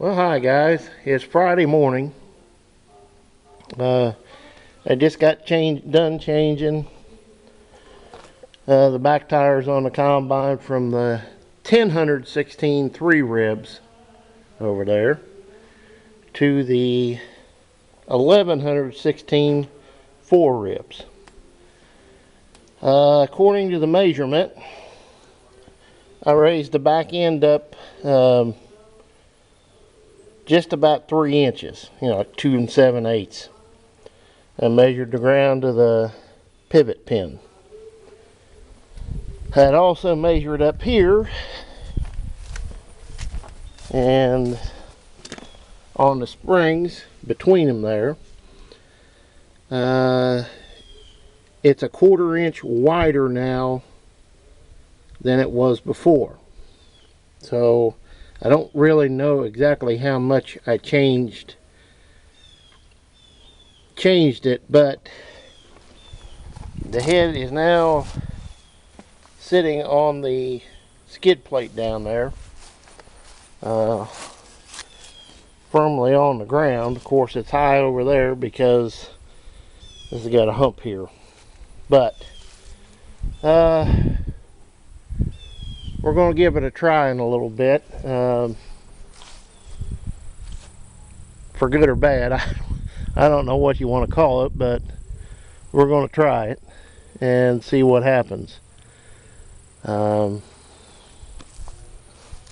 Well, hi guys. It's Friday morning. I just got done changing the back tires on the combine from the 1016 3 ribs over there to the 1116 4 ribs. According to the measurement, I raised the back end up just about 3 inches, like 2 7/8. I measured the ground to the pivot pin. I'd also measured up here and on the springs between them there. It's a 1/4 inch wider now than it was before. So I don't really know exactly how much I changed it, but the head is now sitting on the skid plate down there, firmly on the ground. Of course, it's high over there because this has got a hump here, but we're going to give it a try in a little bit, for good or bad. I don't know what you want to call it, but we're going to try it and see what happens. I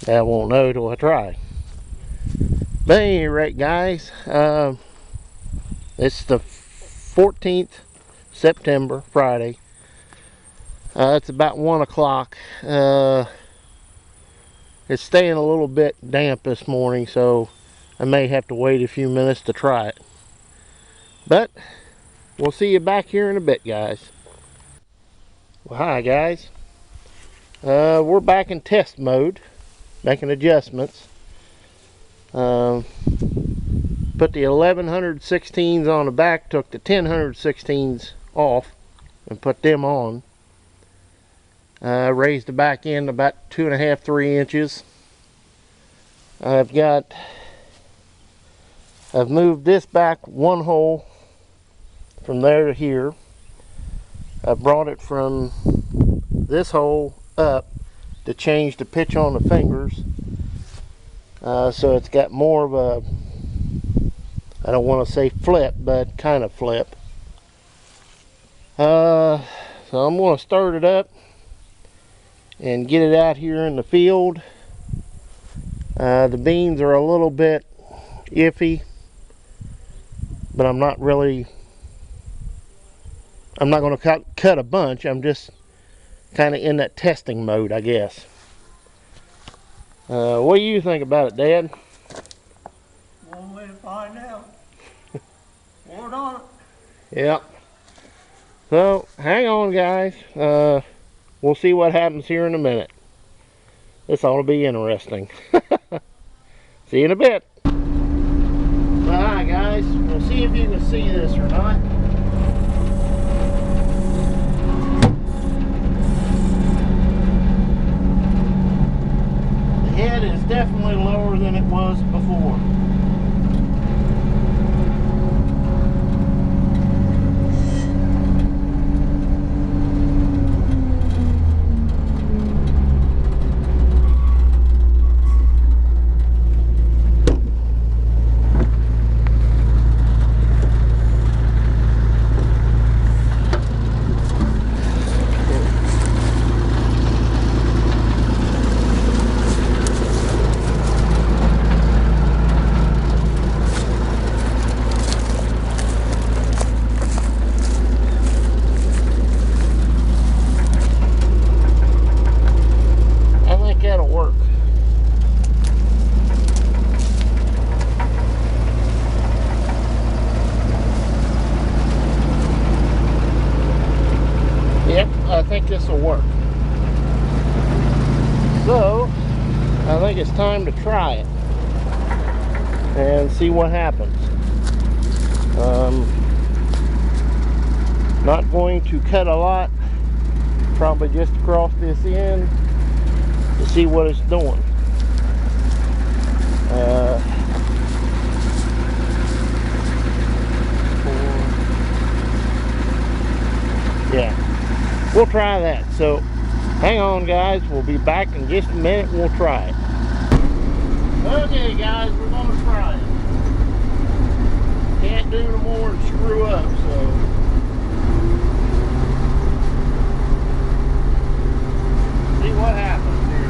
won't know till I try. But at any rate, guys, it's the 14th September, Friday. It's about 1 o'clock. It's staying a little bit damp this morning, so I may have to wait a few minutes to try it. But we'll see you back here in a bit, guys. Well, hi guys. We're back in test mode, making adjustments. Put the 1116s on the back, took the 1016s off and put them on. Raised the back end about 2 1/2, 3 inches. I've moved this back 1 hole from there to here. I brought it from this hole up to change the pitch on the fingers, so it's got more of a, I don't want to say flip, but kind of flip. So I'm going to start it up and get it out here in the field. The beans are a little bit iffy, but I'm not going to cut a bunch. I'm just kind of in that testing mode, I guess. What do you think about it, Dad? One way to find out. Word on it. Yep. So hang on, guys. We'll see what happens here in a minute. This ought to be interesting. See you in a bit. Well, hi guys. We'll see if you can see this or not. The head is definitely lower than it was before. I think this will work. So I think it's time to try it and see what happens. Not going to cut a lot, probably just across this end to see what it's doing. we'll try that. So hang on, guys, we'll be back in just a minute. We'll try it. Okay, guys, we're gonna try it. Can't do no more than screw up, so see what happens here.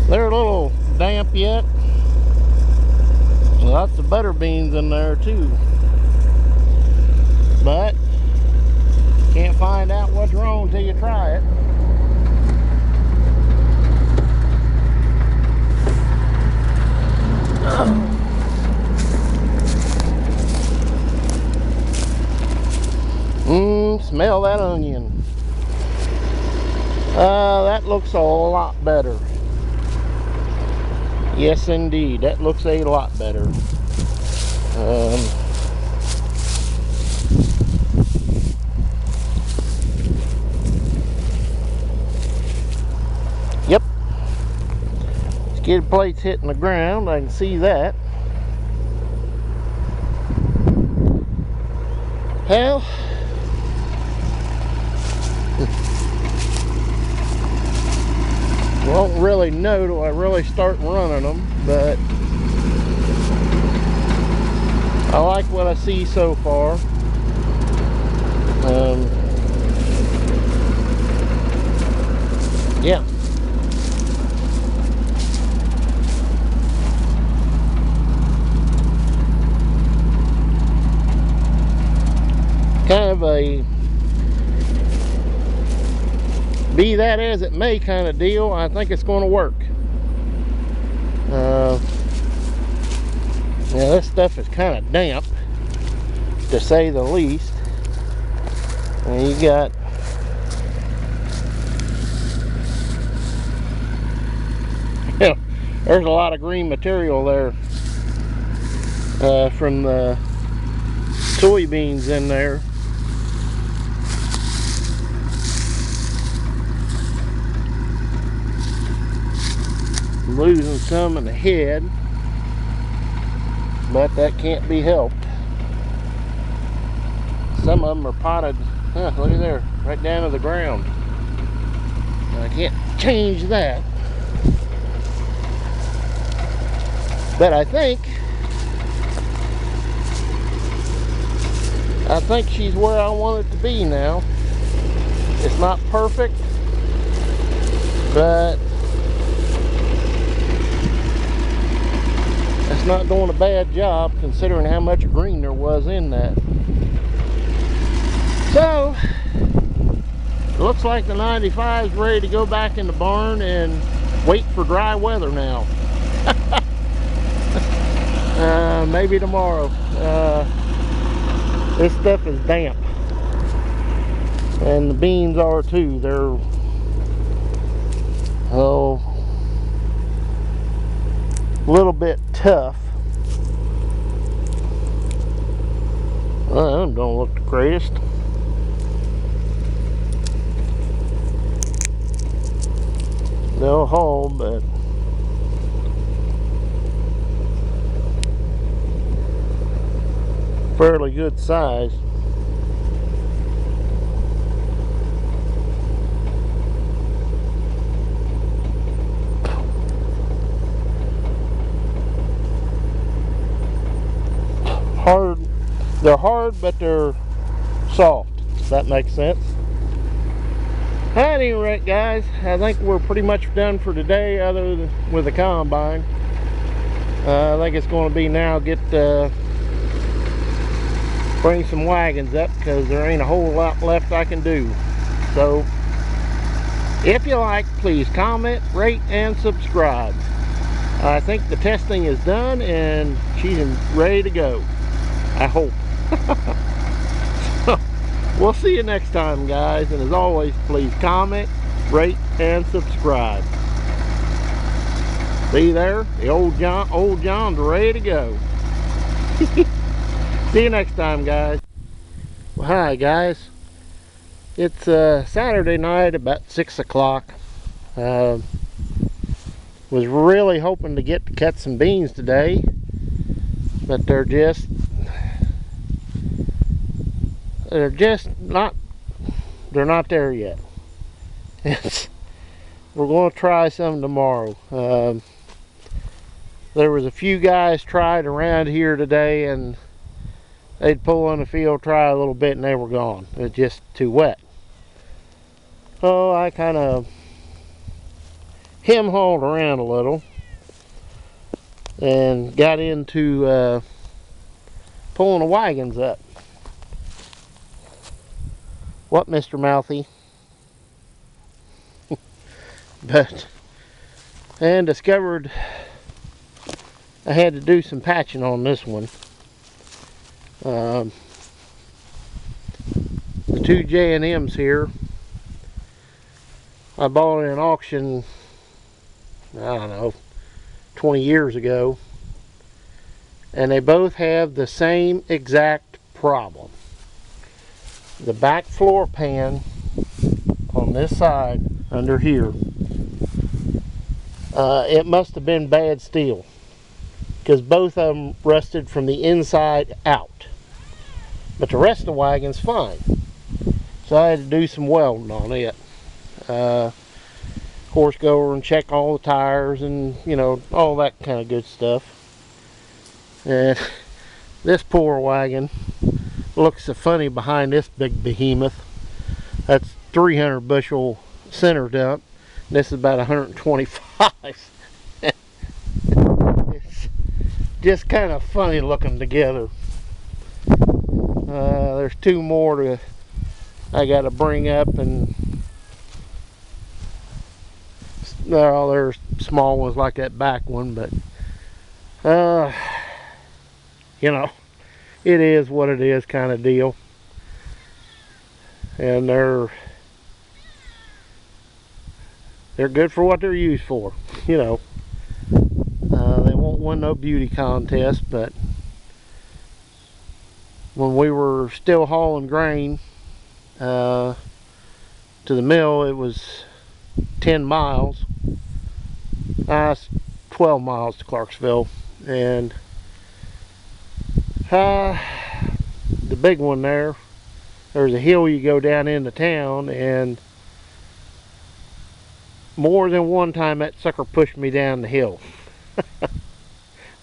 They're a little damp yet. Lots of butter beans in there too. But can't find out what's wrong until you try it. Smell that onion. That looks a lot better. Yes, indeed, that looks a lot better. Yep. Skid plate's hitting the ground. I can see that. Well, won't really know till I really start running them, but I like what I see so far. Yeah. Kind of a be that as it may kind of deal. I think it's going to work. Yeah, this stuff is kind of damp, to say the least. And you got there's a lot of green material there. from the soybeans in there. I'm losing some in the head, but that can't be helped. Some of them are potted, look at there, right down to the ground. And I can't change that. But I think she's where I want it to be now. It's not perfect, but it's not doing a bad job considering how much green there was in that. So, it looks like the 95 is ready to go back in the barn and wait for dry weather now. Maybe tomorrow. This stuff is damp. And the beans are too. They're, a little bit tough. Well, them don't look the greatest. They'll haul, but fairly good size. Hard, they're hard, but they're soft, if that makes sense. At any rate, guys, I think we're pretty much done for today, other than with the combine. I think it's going to be now bring some wagons up, because there ain't a whole lot left I can do. So if you like, please comment, rate, and subscribe. I think the testing is done and she's ready to go, I hope. So we'll see you next time, guys, and as always, please comment, rate, and subscribe. See there, the old John's ready to go. See you next time, guys. Well, hi, guys. It's Saturday night, about 6 o'clock. Was really hoping to get to cut some beans today, but they're just not there yet. We're going to try some tomorrow. There was a few guys tried around here today, and they'd pull in the field, try a little bit, and they were gone. It was just too wet. So I kind of hem-hauled around a little and got into pulling the wagons up. What, Mr. Mouthy? And discovered I had to do some patching on this one. The two J&Ms here, I bought at an auction, I don't know, 20 years ago, and they both have the same exact problem. The back floor pan on this side under here, it must have been bad steel, because both of them rusted from the inside out, but the rest of the wagon's fine. So I had to do some welding on it. Of course, go over and check all the tires and, you know, all that kind of good stuff. And this poor wagon looks so funny behind this big behemoth. That's 300 bushel center dump. This is about 125. It's just kind of funny looking together. There's two more I got to bring up, and there's small ones like that back one, but you know, it is what it is kind of deal. And they're good for what they're used for, you know. They won't win no beauty contest, but when we were still hauling grain to the mill, it was 10 miles. It's 12 miles to Clarksville. And the big one there's a hill you go down into town, and more than one time that sucker pushed me down the hill.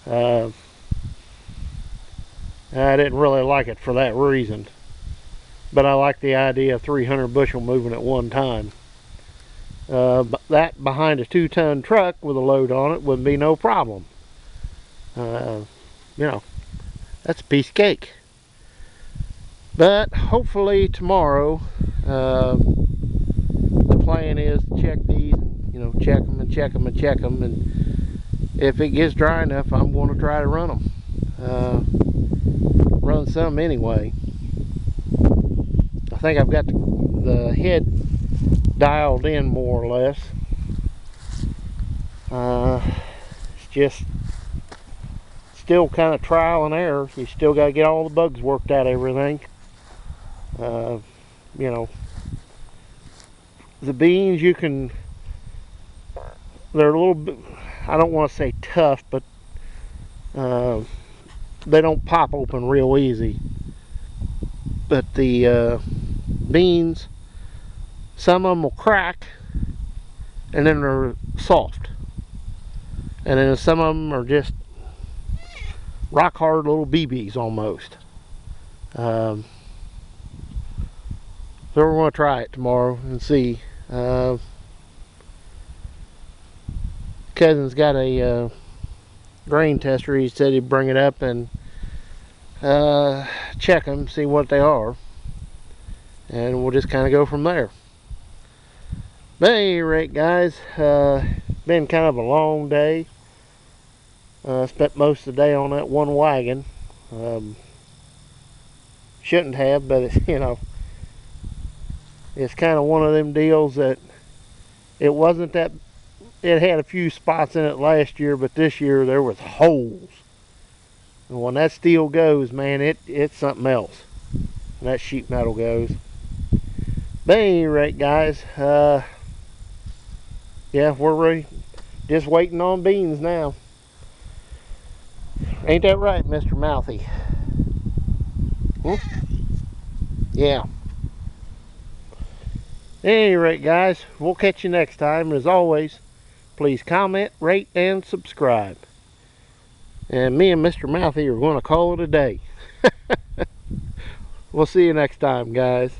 I didn't really like it for that reason, but I like the idea of 300 bushel moving at one time. But that behind a 2-ton truck with a load on it wouldn't be no problem. You know, that's a piece of cake. But hopefully tomorrow, the plan is to check these, check them and check them and check them, and if it gets dry enough, I'm going to try to run them. Run some anyway. I think I've got the head dialed in more or less. It's just still kind of trial and error. You still got to get all the bugs worked out, everything. The beans, they're a little bit, I don't want to say tough, but they don't pop open real easy. But the beans, some of them will crack, and then they're soft. And then some of them are just rock hard little BBs almost. So we're going to try it tomorrow and see. Cousin's got a grain tester. He said he'd bring it up and check them, see what they are, and we'll just kind of go from there. But at any rate, guys, been kind of a long day. Spent most of the day on that one wagon. Shouldn't have, but it's kind of one of them deals that it wasn't that. It had a few spots in it last year, but this year there was holes. And when that steel goes, man, it's something else. And that sheet metal goes. But at any rate, guys, yeah, we're ready. Just waiting on beans now. Ain't that right, Mr. Mouthy? Hmm? Yeah. At any rate, guys, we'll catch you next time. As always, please comment, rate, and subscribe. And me and Mr. Mouthy are going to call it a day. We'll see you next time, guys.